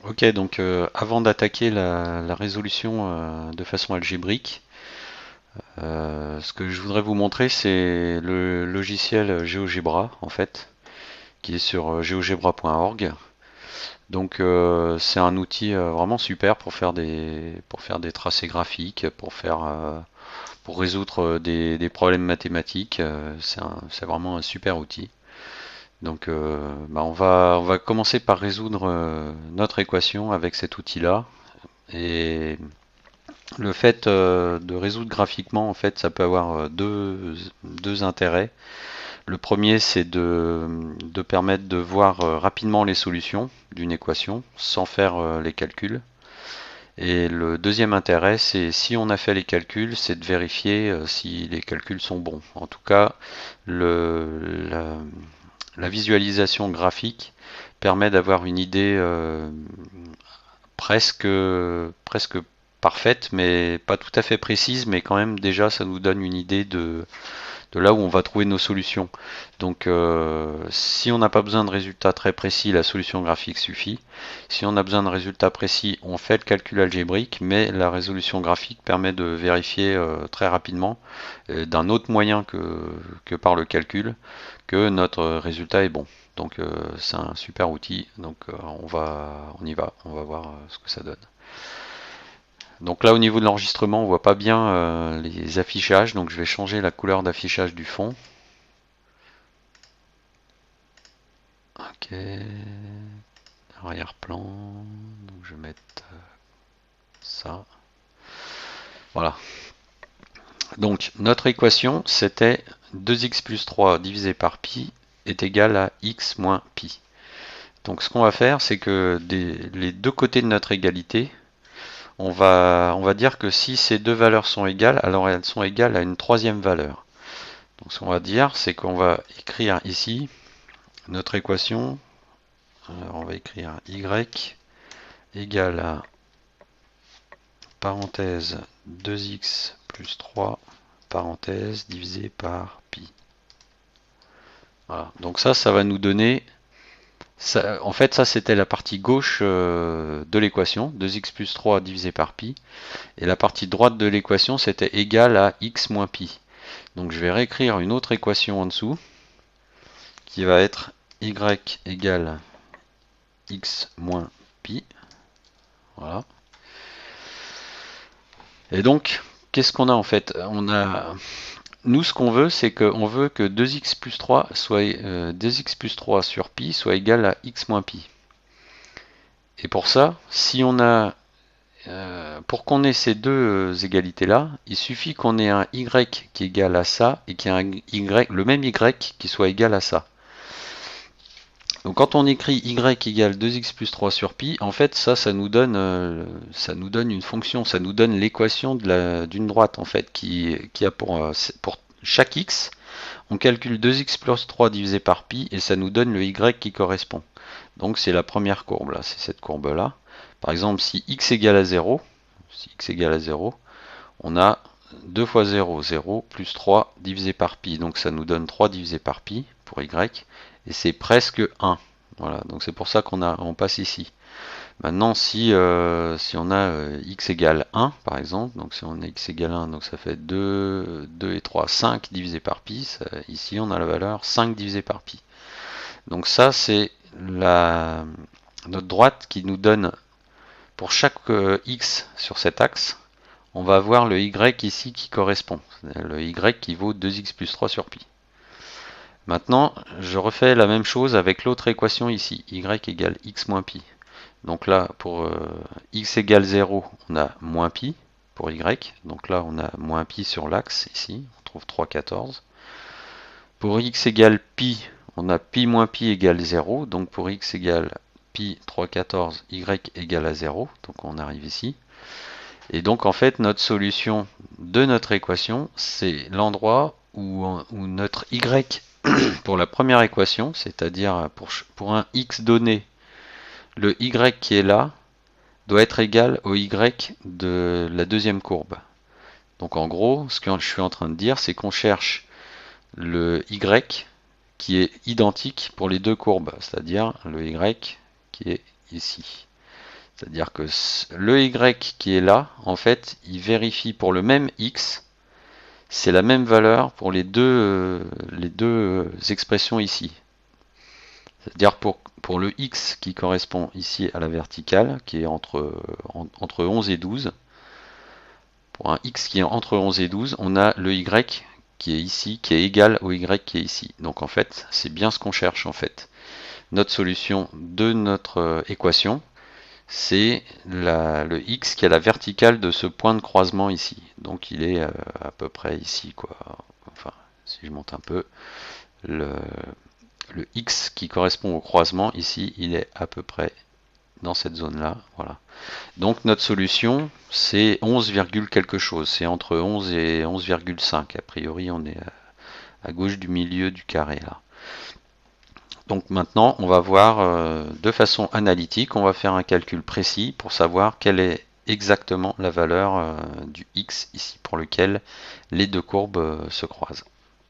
Ok, donc avant d'attaquer la résolution de façon algébrique, ce que je voudrais vous montrer, c'est le logiciel GeoGebra, en fait, qui est sur geogebra.org. Donc c'est un outil vraiment super pour faire des tracés graphiques, pour résoudre des problèmes mathématiques. C'est vraiment un super outil. Donc bah, on va commencer par résoudre notre équation avec cet outil-là. Et le fait de résoudre graphiquement, en fait, ça peut avoir deux intérêts. Le premier, c'est de permettre de voir rapidement les solutions d'une équation sans faire les calculs. Et le deuxième intérêt, c'est si on a fait les calculs, c'est de vérifier si les calculs sont bons. En tout cas, le, la, la visualisation graphique permet d'avoir une idée presque, presque parfaite, mais pas tout à fait précise, mais quand même déjà ça nous donne une idée de là où on va trouver nos solutions. Donc si on n'a pas besoin de résultats très précis, la solution graphique suffit. Si on a besoin de résultats précis, on fait le calcul algébrique, mais la résolution graphique permet de vérifier très rapidement d'un autre moyen que par le calcul que notre résultat est bon. Donc c'est un super outil. Donc on y va, on va voir ce que ça donne. Donc là au niveau de l'enregistrement, on voit pas bien les affichages, donc je vais changer la couleur d'affichage du fond. Ok, arrière-plan, donc je vais mettre ça. Voilà. Donc notre équation c'était 2x plus 3 divisé par pi est égal à x moins pi. Donc ce qu'on va faire, c'est que les deux côtés de notre égalité, on va dire que si ces deux valeurs sont égales, alors elles sont égales à une troisième valeur. Donc ce qu'on va dire, c'est qu'on va écrire ici notre équation. Alors on va écrire y égale à parenthèse 2x plus 3 parenthèse divisé par pi. Voilà. Donc ça va nous donner. Ça, en fait, ça c'était la partie gauche de l'équation, 2x plus 3 divisé par pi. Et la partie droite de l'équation, c'était égal à x moins pi. Donc je vais réécrire une autre équation en dessous, qui va être y égale x moins pi. Voilà. Et donc, qu'est-ce qu'on a en fait? Nous, ce qu'on veut, c'est qu'on veut que 2x plus 3 soit 2x plus 3 sur pi soit égal à x moins pi. Et pour ça, si on a pour qu'on ait ces deux égalités-là, il suffit qu'on ait un y qui est égal à ça et qu'il y ait un y, le même y qui soit égal à ça. Donc quand on écrit y égale 2x plus 3 sur pi, en fait ça nous donne une fonction, ça nous donne l'équation d'une droite en fait qui a pour chaque x, on calcule 2x plus 3 divisé par pi et ça nous donne le y qui correspond. Donc c'est la première courbe là, c'est cette courbe là. Par exemple si x égale à 0, si x égale à 0, on a 2 fois 0, 0 plus 3 divisé par pi. Donc ça nous donne 3 divisé par pi pour y. Et c'est presque 1. Voilà, donc c'est pour ça on passe ici. Maintenant, si on a x égale 1, par exemple, donc si on a x égale 1, donc ça fait 2 et 3, 5 divisé par pi. Ici, on a la valeur 5 divisé par pi. Donc ça, c'est notre droite qui nous donne, pour chaque x sur cet axe, on va avoir le y ici qui correspond. Le y qui vaut 2x plus 3 sur pi. Maintenant, je refais la même chose avec l'autre équation ici, y égale x moins pi. Donc là, pour x égale 0, on a moins pi pour y. Donc là, on a moins pi sur l'axe ici, on trouve 3,14. Pour x égale pi, on a pi moins pi égale 0. Donc pour x égale pi 3,14, y égale à 0. Donc on arrive ici. Et donc en fait, notre solution de notre équation, c'est l'endroit où notre y pour la première équation, c'est-à-dire pour un x donné, le y qui est là doit être égal au y de la deuxième courbe. Donc en gros, ce que je suis en train de dire, c'est qu'on cherche le y qui est identique pour les deux courbes, c'est-à-dire le y qui est ici. C'est-à-dire que le y qui est là, en fait, il vérifie pour le même x, c'est la même valeur pour les deux expressions ici. C'est-à-dire pour le x qui correspond ici à la verticale, qui est entre 11 et 12, pour un x qui est entre 11 et 12, on a le y qui est ici, qui est égal au y qui est ici. Donc en fait, c'est bien ce qu'on cherche en fait. Notre solution de notre équation, c'est le x qui a la verticale de ce point de croisement ici. Donc il est à peu près ici, quoi. Enfin, si je monte un peu, le, le x qui correspond au croisement ici, il est à peu près dans cette zone-là. Voilà. Donc notre solution, c'est 11, quelque chose. C'est entre 11 et 11,5. A priori, on est à gauche du milieu du carré là. Donc maintenant, on va voir de façon analytique, on va faire un calcul précis pour savoir quelle est exactement la valeur du x ici pour lequel les deux courbes se croisent.